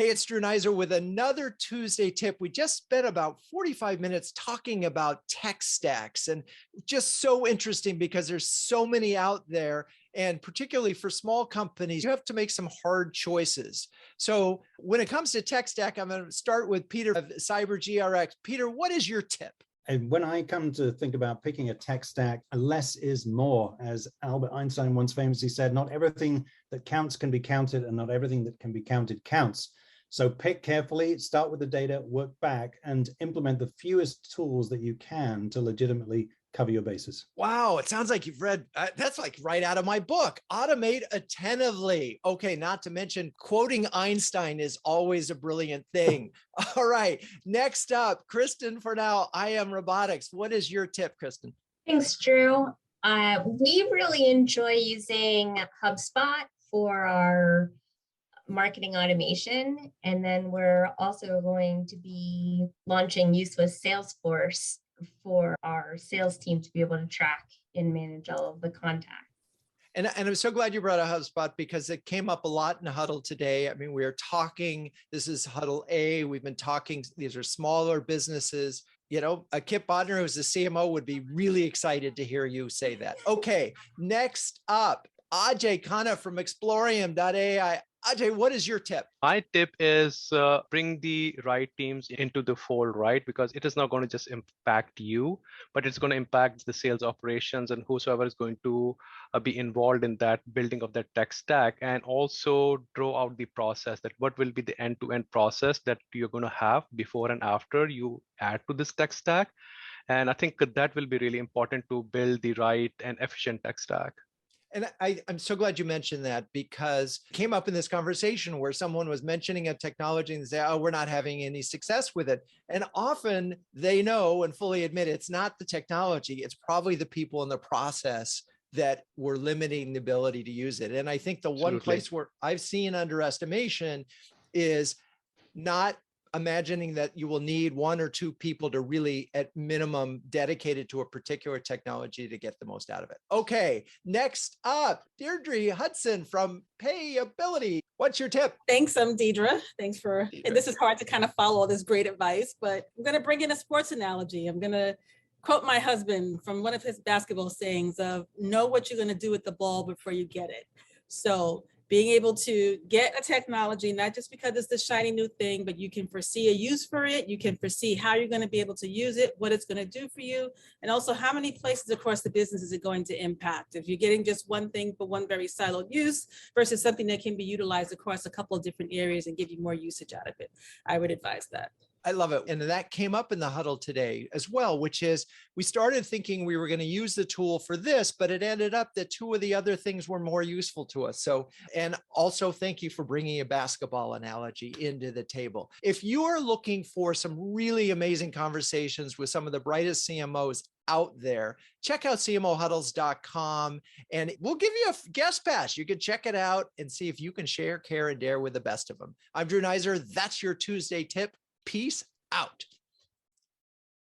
Hey, it's Drew Neiser with another Tuesday tip. We just spent about 45 minutes talking about tech stacks, and just so interesting because there's so many out there. And particularly for small companies, you have to make some hard choices. So when it comes to tech stack, I'm going to start with Peter of CyberGRX. Peter, what is your tip? And when I come to think about picking a tech stack, less is more. As Albert Einstein once famously said, not everything that counts can be counted, and not everything that can be counted counts. So pick carefully, start with the data, work back, and implement the fewest tools that you can to legitimately cover your bases. Wow, it sounds like you've read, that's like right out of my book. Automate attentively. Okay, not to mention quoting Einstein is always a brilliant thing. All right, next up, Kristen Fornal, I Am Robotics. What is your tip, Kristen? Thanks, Drew. We really enjoy using HubSpot for our marketing automation. And then we're also going to be launching use with Salesforce for our sales team to be able to track and manage all of the contacts. And I'm so glad you brought up HubSpot because it came up a lot in Huddle today. I mean, we are talking, this is Huddle A. We've been talking, these are smaller businesses. You know, Kip Bodner, who's the CMO, would be really excited to hear you say that. Okay, next up, Ajay Khanna from Explorium.ai. Ajay, what is your tip? My tip is bring the right teams into the fold, right? Because it is not going to just impact you, but it's going to impact the sales operations and whosoever is going to be involved in that building of that tech stack, and also draw out the process that what will be the end-to-end process that you're going to have before and after you add to this tech stack. And I think that will be really important to build the right and efficient tech stack. And I'm so glad you mentioned that, because it came up in this conversation where someone was mentioning a technology and say, oh, we're not having any success with it. And often they know and fully admit it's not the technology, it's probably the people in the process that were limiting the ability to use it. And I think the one place where I've seen underestimation is not imagining that you will need one or two people to really, at minimum, dedicated to a particular technology to get the most out of it. Okay, next up, Deidre Hudson from Payability. What's your tip? Thanks, Deidre. Thanks for, and this is hard to kind of follow all this great advice, but I'm going to bring in a sports analogy. I'm going to quote my husband from one of his basketball sayings of, know what you're going to do with the ball before you get it. So being able to get a technology, not just because it's the shiny new thing, but you can foresee a use for it. You can foresee how you're going to be able to use it, what it's going to do for you, and also how many places across the business is it going to impact. If you're getting just one thing for one very siloed use versus something that can be utilized across a couple of different areas and give you more usage out of it, I would advise that. I love it. And that came up in the huddle today as well, which is we started thinking we were going to use the tool for this, but it ended up that two of the other things were more useful to us. So, and also thank you for bringing a basketball analogy into the table. If you are looking for some really amazing conversations with some of the brightest CMOs out there, check out CMOHuddles.com and we'll give you a guest pass. You can check it out and see if you can share, care, and dare with the best of them. I'm Drew Neiser. That's your Tuesday tip. Peace out.